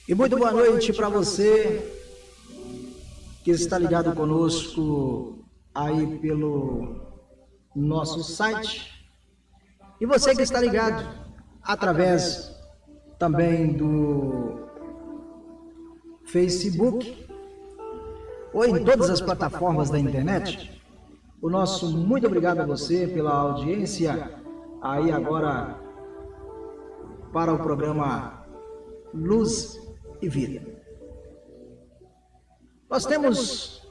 E muito boa noite para você que está ligado conosco aí pelo nosso site e você que está ligado através também do Facebook ou em todas as plataformas da internet. O nosso muito obrigado a você pela audiência aí agora para o programa Luz e Vida. Nós temos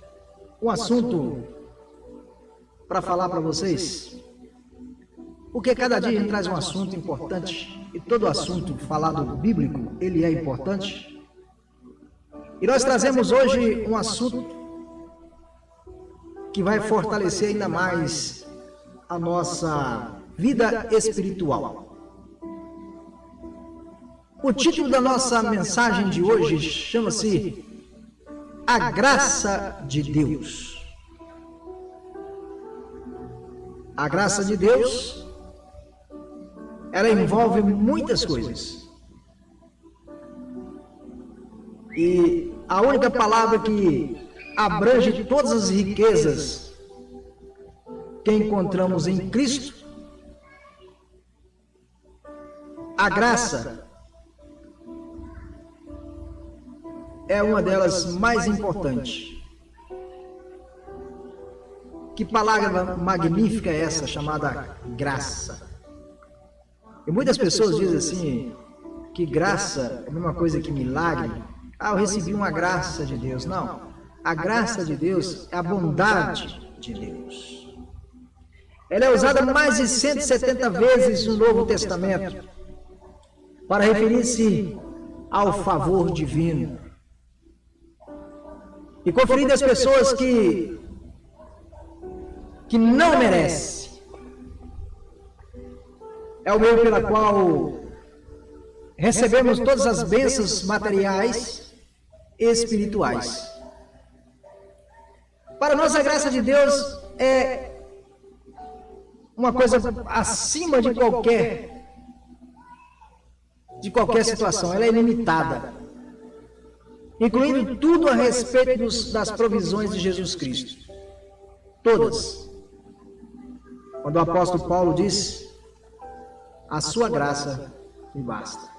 um assunto para falar para vocês, porque cada dia a gente traz um assunto importante e todo assunto falado bíblico, ele é importante. E nós trazemos hoje um assunto que vai fortalecer ainda mais a nossa vida espiritual. O título da nossa mensagem de hoje chama-se A Graça de Deus. A graça de Deus, ela envolve muitas coisas. E a única palavra que abrange todas as riquezas que encontramos em Cristo, a graça, é uma delas mais importantes. Que palavra magnífica é essa chamada graça? E muitas pessoas dizem assim, que graça é a mesma coisa que milagre. Eu recebi uma graça de Deus. Não, a graça de Deus é a bondade de Deus. Ela é usada mais de 170 vezes no Novo Testamento para referir-se ao favor divino. E conferindo às pessoas que não merecem. É o meio pela qual recebemos todas as bênçãos materiais e espirituais. Para nós a graça de Deus é uma coisa acima de qualquer situação, ela é ilimitada, incluindo tudo a respeito das provisões de Jesus Cristo. Todas. Quando o apóstolo Paulo diz, a sua graça me basta.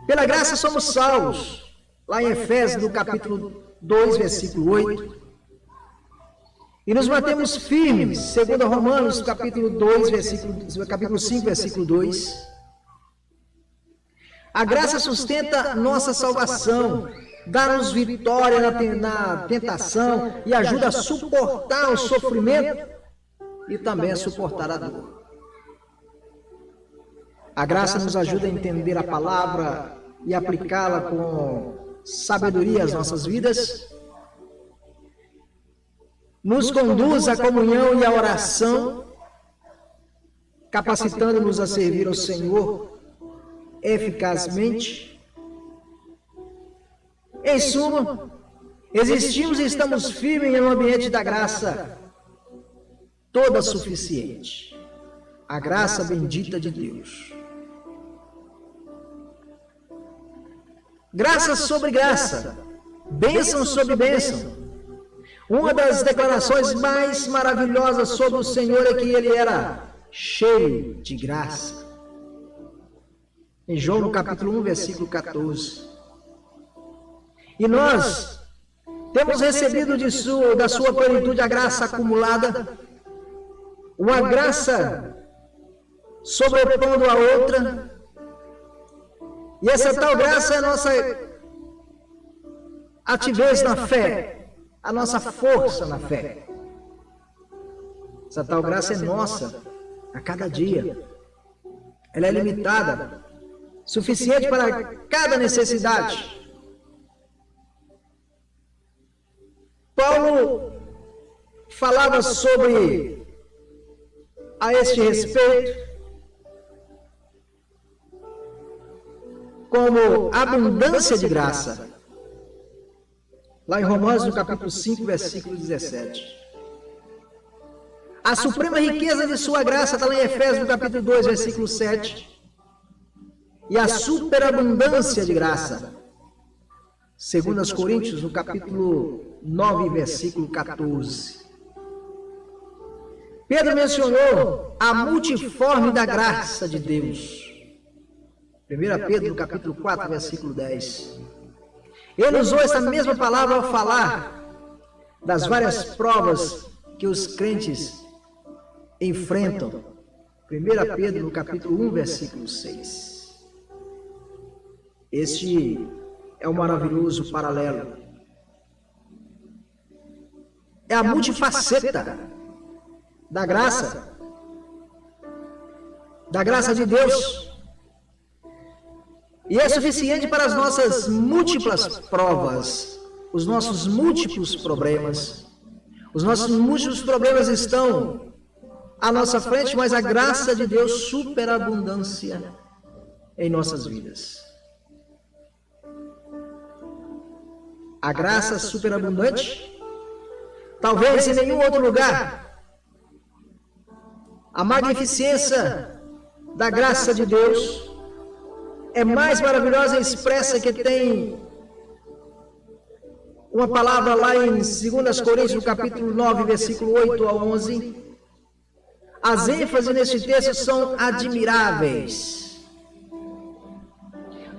Pela graça somos salvos, lá em Efésios, no capítulo 2, versículo 8. E nos mantemos firmes, segundo Romanos, capítulo 5, versículo 2. A graça sustenta nossa salvação, dá-nos vitória na tentação e ajuda a suportar o sofrimento e também a suportar a dor. A graça nos ajuda a entender a palavra e aplicá-la com sabedoria às nossas vidas, nos conduz à comunhão e à oração, capacitando-nos a servir ao Senhor eficazmente. Em suma, existimos e estamos firmes em um ambiente da graça toda suficiente, a graça bendita de Deus. Graça sobre graça, bênção sobre bênção. Uma das declarações mais maravilhosas sobre o Senhor é que Ele era cheio de graça. Em João, no capítulo 1, versículo 14. E nós temos recebido da sua plenitude a graça acumulada, uma graça sobrepondo a outra, e essa tal graça é a nossa ativez na fé, a nossa força na fé. Essa tal graça é nossa a cada dia, ela é limitada, suficiente para cada necessidade. Paulo falava sobre a este respeito como abundância de graça, lá em Romanos, no capítulo 5, versículo 17. A suprema riqueza de sua graça está lá em Efésios, no capítulo 2, versículo 7. e a superabundância de graça. 2 Coríntios, no capítulo 9, versículo 14. Pedro mencionou a multiforme da graça de Deus. 1 Pedro, no capítulo 4, versículo 10. Ele usou essa mesma palavra ao falar das várias provas que os crentes enfrentam. 1 Pedro, no capítulo 1, versículo 6. Este é um maravilhoso paralelo. É a multifaceta da graça de Deus. E é suficiente para as nossas múltiplas provas, os nossos múltiplos problemas. Os nossos múltiplos problemas estão à nossa frente, mas a graça de Deus superabundância em nossas vidas. A graça superabundante, talvez em nenhum outro lugar. A magnificência da graça de Deus é mais maravilhosa e expressa, que tem uma palavra lá em 2 Coríntios, no capítulo 9, versículo 8 a 11. As ênfases neste texto são admiráveis.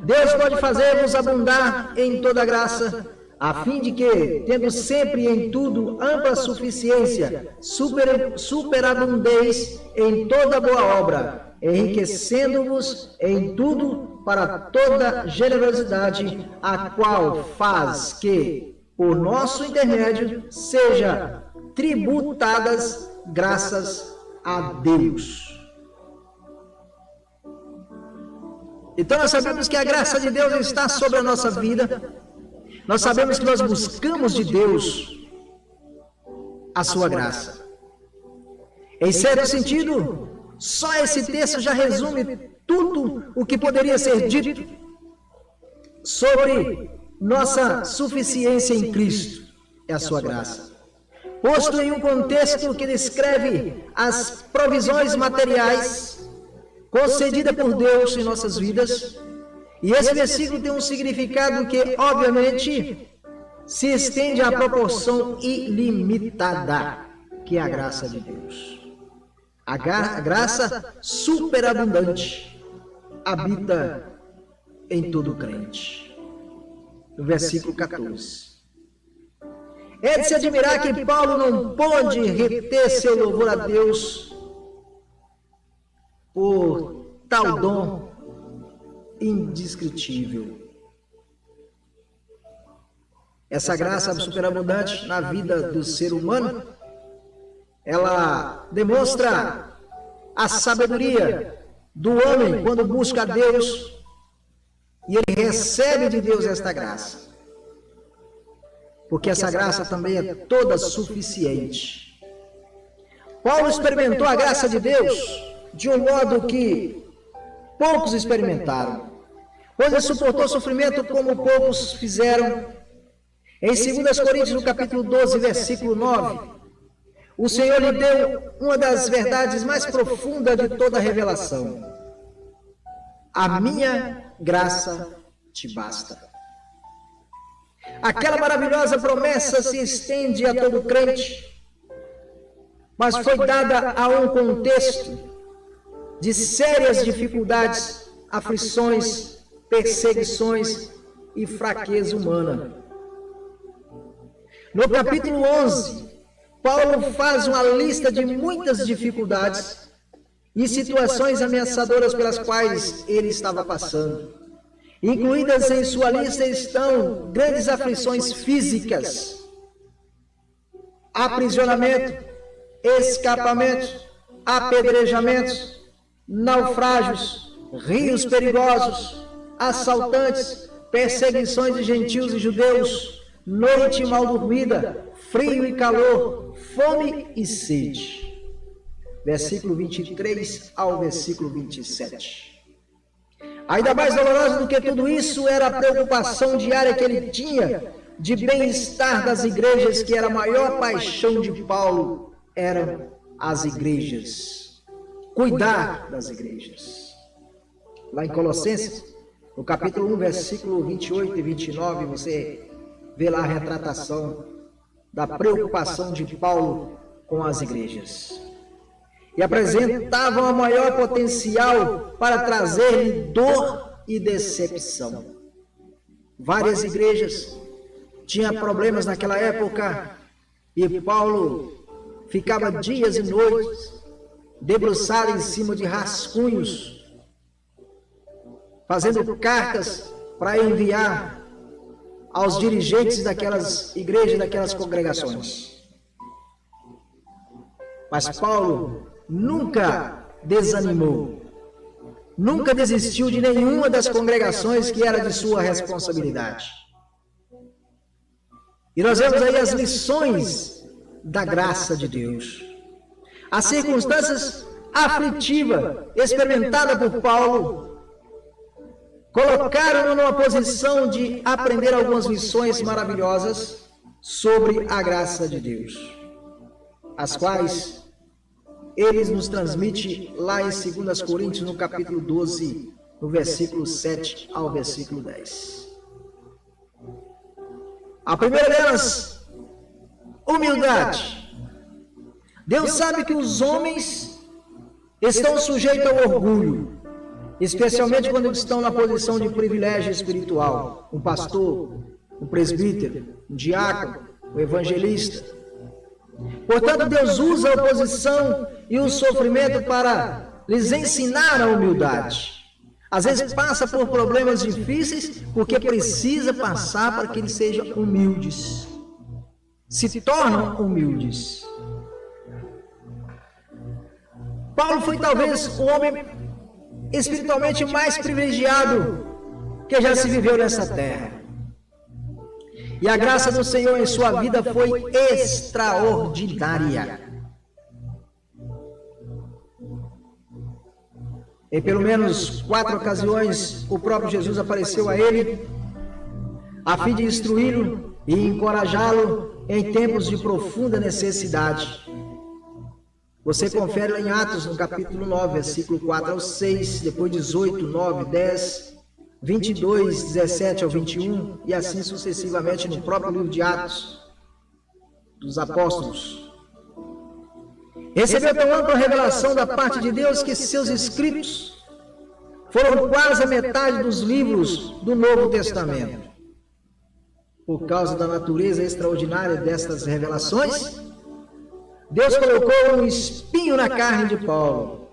Deus pode fazer-vos abundar em toda graça, a fim de que, tendo sempre em tudo ampla suficiência, superabundeis em toda boa obra, enriquecendo-vos em tudo para toda generosidade, a qual faz que, por nosso intermédio, seja tributadas graças a Deus. Então nós sabemos que a graça de Deus está sobre a nossa vida. Nós sabemos que nós buscamos de Deus a sua graça. Em certo sentido, só esse texto já resume tudo o que poderia ser dito sobre nossa suficiência em Cristo. É a sua graça. Posto em um contexto que descreve as provisões materiais concedidas por Deus em nossas vidas. E esse versículo tem um significado que, obviamente, se estende à proporção ilimitada, que é a graça de Deus. A graça superabundante habita em todo crente. No versículo 14. É de se admirar que Paulo não pôde reter seu louvor a Deus por tal dom indescritível. Essa graça superabundante na vida do ser humano, ela demonstra a sabedoria do homem quando busca a Deus e ele recebe de Deus esta graça. Porque essa graça também é toda suficiente. Paulo experimentou a graça de Deus de um modo que poucos experimentaram, pois ele suportou sofrimento como poucos fizeram. Em 2 Coríntios, no capítulo 12, versículo 9, o Senhor lhe deu uma das verdades mais profundas de toda a revelação. A minha graça te basta. Aquela maravilhosa promessa se estende a todo crente, mas foi dada a um contexto de sérias dificuldades, aflições, perseguições e fraqueza humana. No capítulo 11, Paulo faz uma lista de muitas dificuldades e situações ameaçadoras pelas quais ele estava passando. Incluídas em sua lista estão grandes aflições físicas, aprisionamento, escapamentos, apedrejamentos, naufrágios, rios perigosos, assaltantes, perseguições de gentios e judeus, noite mal dormida, frio e calor, fome e sede. Versículo 23 ao versículo 27. Ainda mais dolorosa do que tudo isso era a preocupação diária que ele tinha de bem-estar das igrejas, que era a maior paixão de Paulo, eram as igrejas. Cuidar das igrejas. lá em Colossenses, no capítulo 1, versículo 28 e 29, você vê lá a retratação da preocupação de Paulo com as igrejas. E apresentavam o maior potencial para trazer-lhe dor e decepção. Várias igrejas tinham problemas naquela época e Paulo ficava dias e noites debruçado em cima de rascunhos, fazendo cartas para enviar aos dirigentes daquelas igrejas, daquelas congregações. Mas Paulo nunca desanimou, nunca desistiu de nenhuma das congregações que era de sua responsabilidade. E nós vemos aí as lições da graça de Deus. As circunstâncias aflitivas experimentadas por Paulo colocaram-no numa posição de aprender algumas lições maravilhosas sobre a graça de Deus, as quais ele nos transmite lá em 2 Coríntios, no capítulo 12, no versículo 7 ao versículo 10. A primeira delas, humildade. Deus sabe que os homens estão sujeitos ao orgulho, especialmente quando eles estão na posição de privilégio espiritual. Um pastor, um presbítero, um diácono, um evangelista. Portanto, Deus usa a oposição e o sofrimento para lhes ensinar a humildade. Às vezes passa por problemas difíceis porque precisa passar para que eles sejam humildes. Se tornam humildes. Paulo foi talvez o homem espiritualmente mais privilegiado que já se viveu nessa terra. E a graça do Senhor em sua vida foi extraordinária. Em pelo menos 4 ocasiões, o próprio Jesus apareceu a ele, a fim de instruí-lo e encorajá-lo em tempos de profunda necessidade. Você confere lá em Atos, no capítulo 9, versículo 4 ao 6, depois 18, 9, 10, 22, 17 ao 21, e assim sucessivamente no próprio livro de Atos dos Apóstolos. Recebeu tão ampla revelação da parte de Deus que seus escritos foram quase a metade dos livros do Novo Testamento. Por causa da natureza extraordinária destas revelações, Deus colocou um espinho na carne de Paulo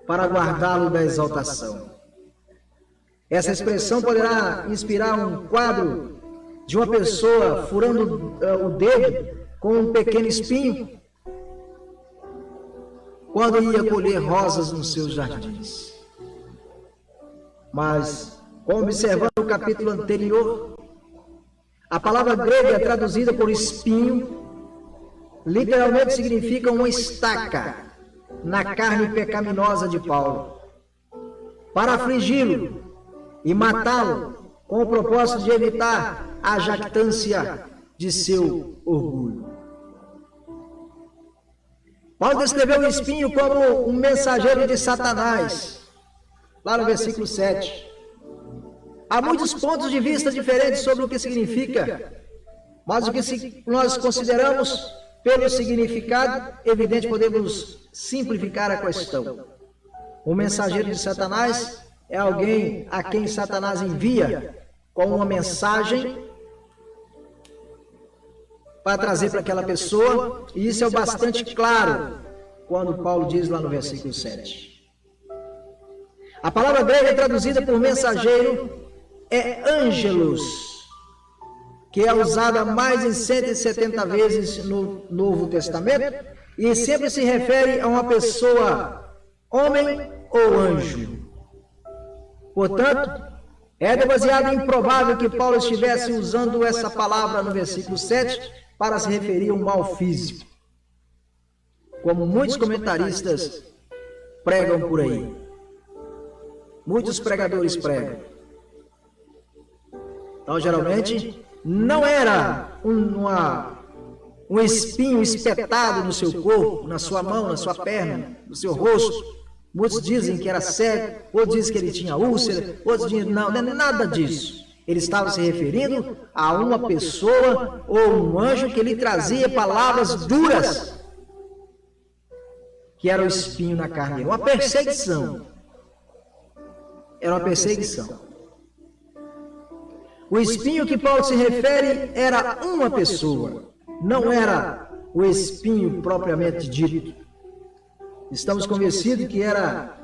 para guardá-lo da exaltação. Essa expressão poderá inspirar um quadro de uma pessoa furando o dedo com um pequeno espinho quando ia colher rosas nos seus jardins. Mas, como observando o capítulo anterior, a palavra grega traduzida por espinho literalmente significa uma estaca na carne pecaminosa de Paulo, para afligi-lo e matá-lo com o propósito de evitar a jactância de seu orgulho. Paulo descreveu o espinho como um mensageiro de Satanás, lá no versículo 7. Há muitos pontos de vista diferentes sobre o que significa, mas o que nós consideramos pelo significado evidente, podemos simplificar a questão. O mensageiro de Satanás é alguém a quem Satanás envia com uma mensagem para trazer para aquela pessoa, e isso é bastante claro quando Paulo diz lá no versículo 7. A palavra grega traduzida por mensageiro é ângelos, que é usada mais de 170 vezes no Novo Testamento, e sempre se refere a uma pessoa, homem ou anjo. Portanto, é demasiado improvável que Paulo estivesse usando essa palavra no versículo 7 para se referir a um mal físico, como muitos comentaristas pregam por aí. Muitos pregadores pregam. Então, geralmente, não era um espinho espetado no seu corpo, na sua mão, na sua perna, no seu rosto, Muitos dizem que era cego, outros dizem que ele tinha úlcera, outros dizem não é nada disso. Ele estava se referindo a uma pessoa ou um anjo que lhe trazia palavras duras, que era o espinho na carne, uma perseguição. Era uma perseguição. O espinho que Paulo se refere era uma pessoa, não era o espinho propriamente dito. Estamos convencidos que era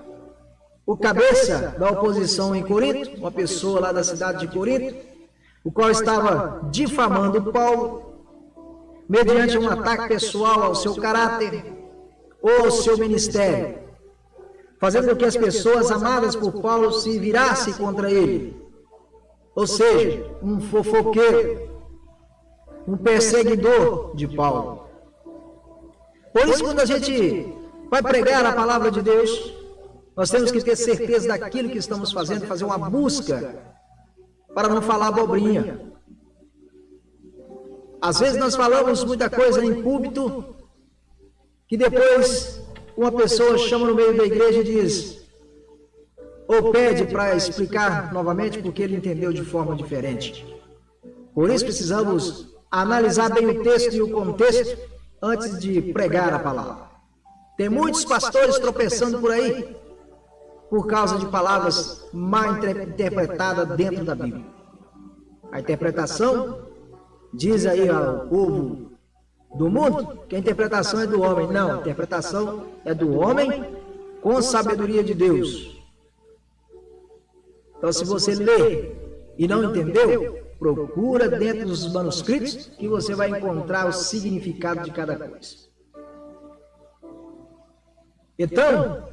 o cabeça da oposição em Corinto, uma pessoa lá da cidade de Corinto, o qual estava difamando Paulo, mediante um ataque pessoal ao seu caráter ou ao seu ministério, fazendo com que as pessoas amadas por Paulo se virassem contra ele. Ou seja, um fofoqueiro, um perseguidor de Paulo. Por isso, quando a gente vai pregar a palavra de Deus, nós temos que ter certeza daquilo que estamos fazendo, fazer uma busca para não falar abobrinha. Às vezes nós falamos muita coisa em púlpito, que depois uma pessoa chama no meio da igreja e diz, ou pede para explicar novamente porque ele entendeu de forma diferente. Por isso precisamos analisar bem o texto e o contexto antes de pregar a palavra. Tem muitos pastores tropeçando por aí por causa de palavras mal interpretadas dentro da Bíblia. A interpretação diz aí ao povo do mundo que a interpretação é do homem. Não, a interpretação é do homem com sabedoria de Deus. Então, se você lê e não entendeu, procura dentro dos manuscritos que você vai encontrar o significado de cada coisa. Então,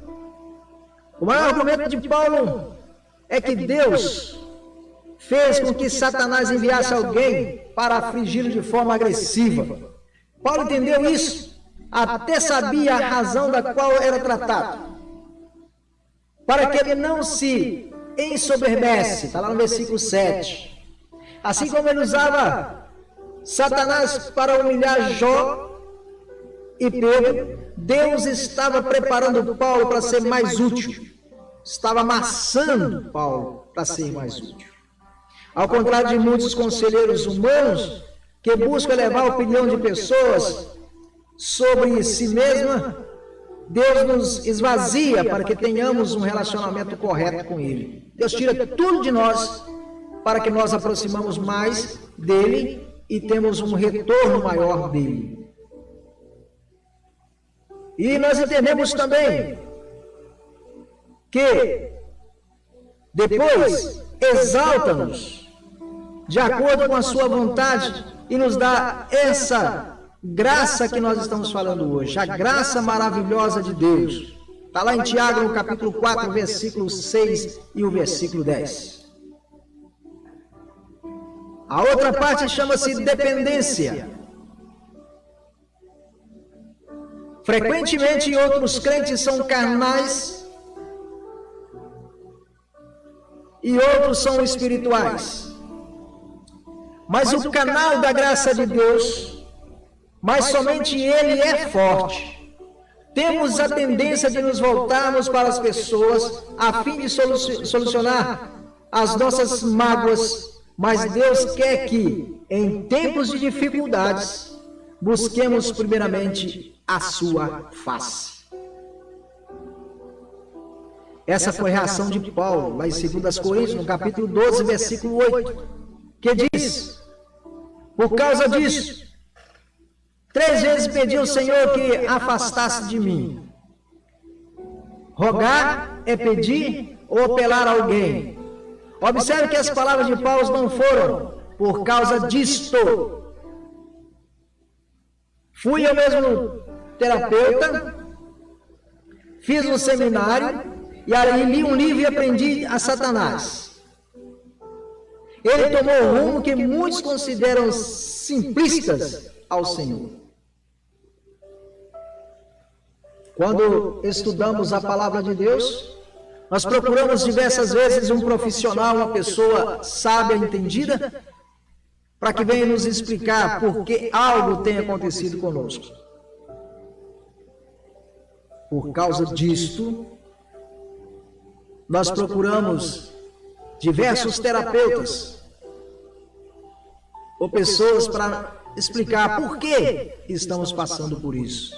o maior argumento de Paulo é que Deus fez com que Satanás enviasse alguém para afligi-lo de forma agressiva. Paulo entendeu isso, até sabia a razão da qual era tratado, para que ele não se ensoberbece, está lá no versículo 7. Assim como ele usava Satanás para humilhar Jó e Pedro, Deus estava preparando Paulo para ser mais útil. Estava amassando Paulo para ser mais útil. Ao contrário de muitos conselheiros humanos que buscam levar a opinião de pessoas sobre si mesma, Deus nos esvazia para que tenhamos um relacionamento correto com Ele. Deus tira tudo de nós para que nós aproximamos mais dEle e temos um retorno maior dEle. E nós entendemos também que depois exalta-nos de acordo com a sua vontade e nos dá essa graça que nós estamos falando hoje, a graça maravilhosa de Deus. Está lá em Tiago, no capítulo 4, versículo 6 e o versículo 10. A outra parte chama-se dependência. Frequentemente, outros crentes são carnais e outros são espirituais. Mas o canal da graça de Deus, mas somente Ele é forte. Temos a tendência de nos voltarmos para as pessoas a fim de solucionar as nossas mágoas, mas Deus quer que, em tempos de dificuldades, busquemos primeiramente a sua face. Essa foi a reação de Paulo, lá em 2 Coríntios, no capítulo 12, versículo 8, que diz, por causa disso, 3 vezes pedi ao Senhor que afastasse de mim. Rogar é pedir ou apelar a alguém. Observe que as palavras de Paulo não foram por causa disto. Fui eu mesmo terapeuta, fiz um seminário e ali li um livro e aprendi a Satanás. Ele tomou o rumo que muitos consideram simplistas ao Senhor. Quando estudamos a palavra de Deus, nós procuramos diversas vezes um profissional, uma pessoa sábia, entendida, para que venha nos explicar por que algo tem acontecido conosco. Por causa disto, nós procuramos diversos terapeutas ou pessoas para explicar por que estamos passando por isso.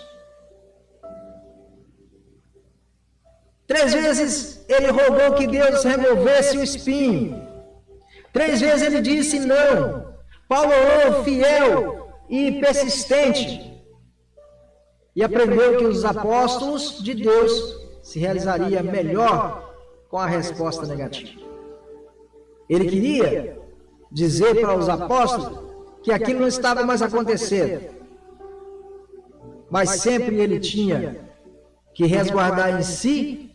3 vezes ele rogou que Deus removesse o espinho. 3 vezes ele disse não. Paulo orou fiel e persistente e aprendeu que os apóstolos de Deus se realizaria melhor com a resposta negativa. Ele queria dizer para os apóstolos que aquilo não estava mais acontecendo, mas sempre ele tinha que resguardar em si,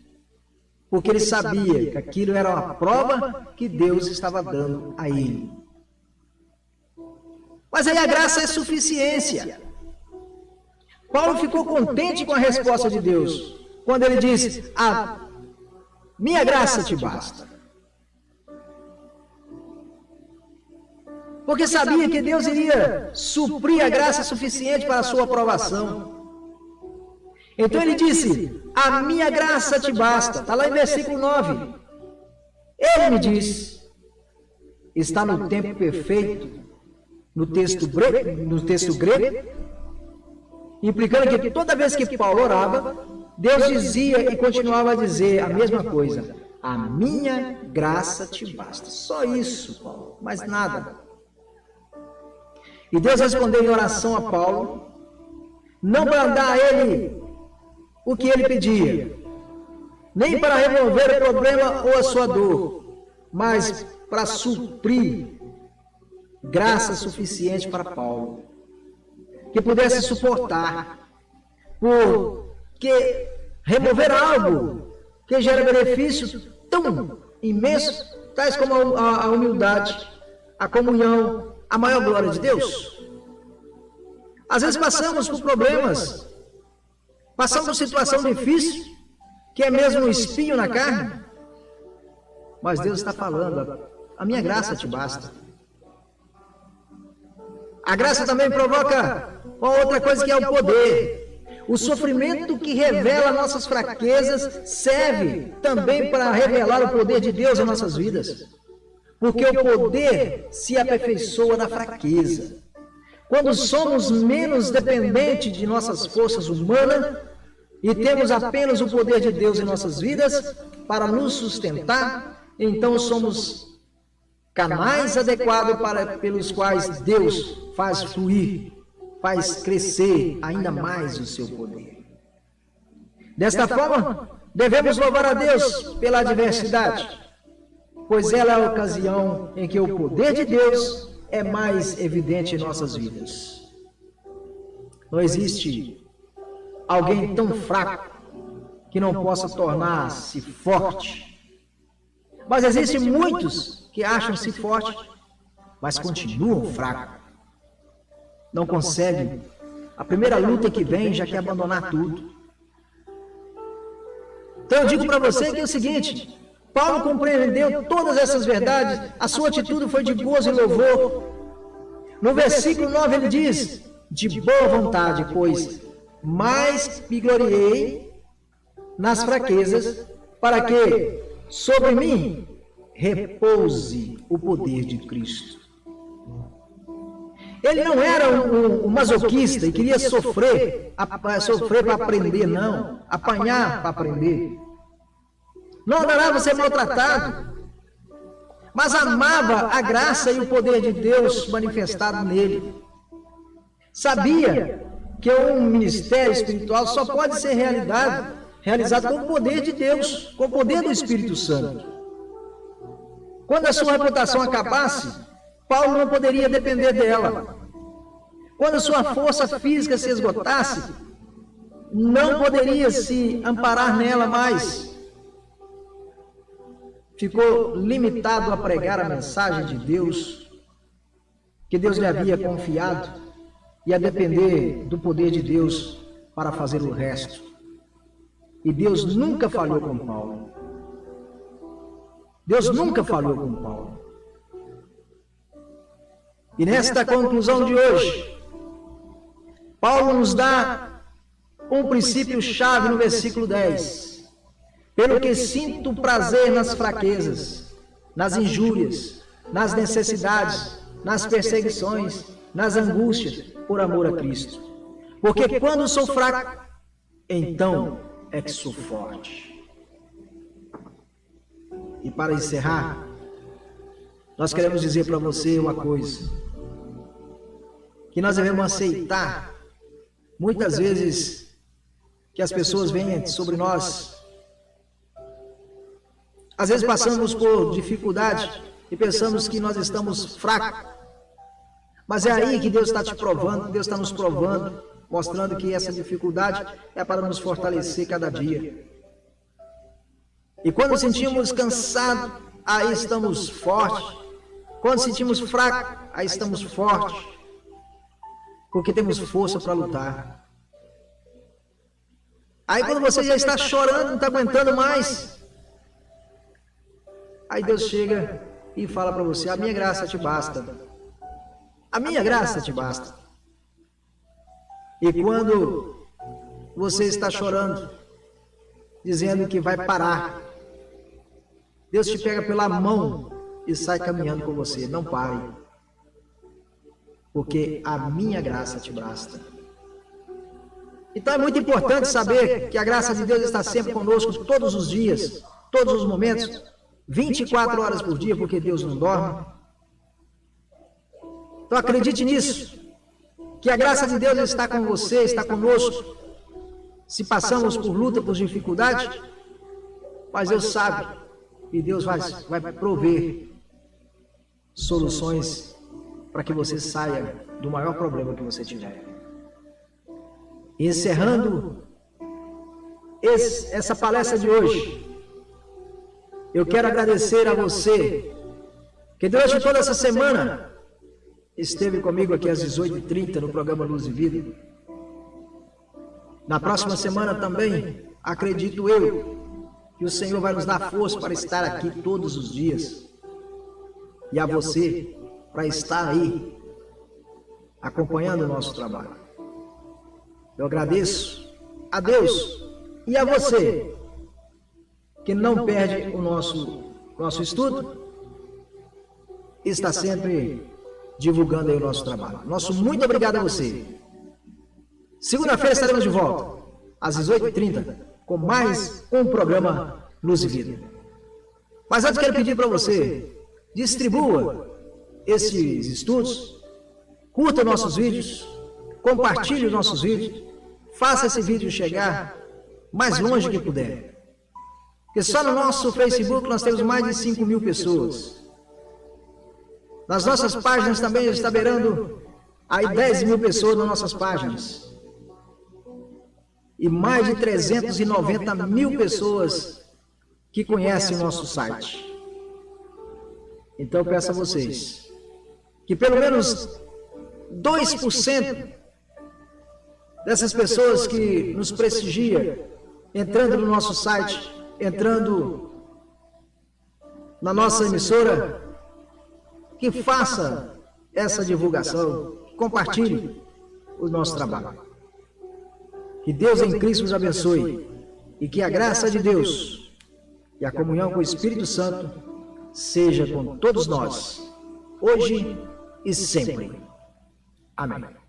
porque ele sabia que aquilo era uma prova que Deus estava dando a ele. Mas aí a graça é suficiência. Paulo ficou contente com a resposta de Deus, quando ele disse, a minha graça te basta. Porque sabia que Deus iria suprir a graça suficiente para a sua aprovação. Então ele disse, a minha graça te basta. Está lá em versículo 9. Ele me disse, está no tempo perfeito, no texto grego, implicando que toda vez que Paulo orava, Deus dizia e continuava a dizer a mesma coisa. A minha graça te basta. Só isso, Paulo, mais nada. E Deus respondeu em oração a Paulo, não para dar a ele o que ele pedia, nem para resolver o problema ou a sua dor, mas para suprir graça suficiente para Paulo, que pudesse suportar, porque remover algo que gera benefício tão imenso, tais como a humildade, a comunhão, a maior glória de Deus. Às vezes passamos por problemas, passamos por situação difícil, que é mesmo um espinho na carne, mas Deus está falando, a minha graça te basta. A graça também provoca uma outra coisa que é o poder. O sofrimento que revela nossas fraquezas serve também para revelar o poder de Deus em nossas vidas. Porque o poder se aperfeiçoa na fraqueza. Quando somos menos dependentes de nossas forças humanas e temos apenas o poder de Deus em nossas vidas para nos sustentar, então somos canais adequados pelos quais Deus faz fluir, faz crescer ainda mais o seu poder. Desta forma, devemos louvar a Deus pela adversidade, pois ela é a ocasião em que o poder de Deus é mais evidente em nossas vidas. Não existe alguém tão fraco que não possa tornar-se forte. Mas existem muitos que acham-se fortes, mas continuam fracos. Não conseguem. A primeira luta que vem já quer abandonar tudo. Então eu digo para você que é o seguinte, Paulo compreendeu todas essas verdades, a sua atitude foi de gozo e louvor. No versículo 9 ele diz, de boa vontade, pois mais me gloriei nas fraquezas, para que sobre mim repouse o poder de Cristo. Ele não era um masoquista e queria sofrer para aprender, não. Apanhar para aprender. Não adorava ser maltratado, mas amava a graça e o poder de Deus manifestado nele. Sabia que um ministério espiritual só pode ser realizado com o poder de Deus, com o poder do Espírito Santo. Quando a sua reputação acabasse, Paulo não poderia depender dela. Quando a sua força física se esgotasse, não poderia se amparar nela mais. Ficou limitado a pregar a mensagem de Deus, que Deus lhe havia confiado, e a depender do poder de Deus para fazer o resto. E Deus nunca falhou com Paulo. Deus nunca falhou com Paulo. E nesta conclusão de hoje, Paulo nos dá um princípio-chave no versículo 10. pelo que sinto prazer nas fraquezas, nas injúrias, nas necessidades, nas perseguições, nas angústias, por amor a Cristo. Porque quando sou fraco, então é que sou forte. E para encerrar, nós queremos dizer para você uma coisa, que nós devemos aceitar, muitas vezes, que as pessoas venham sobre nós. Às vezes passamos por dificuldade e pensamos que nós estamos fracos. Mas é aí que Deus está te provando, Deus está nos provando, mostrando que essa dificuldade é para nos fortalecer cada dia. E quando sentimos cansados, aí estamos fortes. Quando sentimos fracos, aí estamos fortes. Porque temos força para lutar. Aí quando você já está chorando, não está aguentando mais, aí Deus chega e fala para você: a minha graça te basta. A minha graça te basta. E quando você está chorando, dizendo que vai parar, Deus te pega pela mão e sai caminhando com você. Não pare, porque a minha graça te basta. Então é muito importante saber que a graça de Deus está sempre conosco todos os dias, todos os momentos, 24 horas por dia, porque Deus não dorme. Então acredite nisso, que a graça de Deus está com você, está conosco. Se passamos por luta, por dificuldade, mas Deus sabe que Deus vai prover soluções para que você saia do maior problema que você tiver. Encerrando essa palestra de hoje, eu quero agradecer a você que durante toda essa semana esteve comigo aqui às 18h30 no programa Luz e Vida. Na próxima semana também, acredito eu, que o Senhor vai nos dar força para estar aqui todos os dias. E a você, para estar aí, acompanhando o nosso trabalho. Eu agradeço a Deus e a você, que não perde o nosso estudo, e está sempre divulgando aí o nosso trabalho. Nosso muito obrigado a você. Segunda-feira estaremos de volta, às 18h30, com mais um programa Luz e Vida. Mas antes quero pedir para você, distribua esses estudos, curta nossos vídeos, compartilhe os nossos vídeos, faça esse vídeo chegar mais longe que puder. Porque só no nosso Facebook nós temos mais de 5.000 pessoas. Nas nossas páginas também está beirando aí 10.000 pessoas nas nossas páginas. E mais de 390.000 pessoas que conhecem o nosso site. Então eu peço a vocês que pelo menos 2% dessas pessoas que nos prestigiam, entrando no nosso site, entrando na nossa emissora, que faça essa divulgação, compartilhe o nosso trabalho. Que Deus em Cristo nos abençoe e que a graça de Deus e a comunhão com o Espírito Santo seja com todos nós, hoje e sempre. Amém.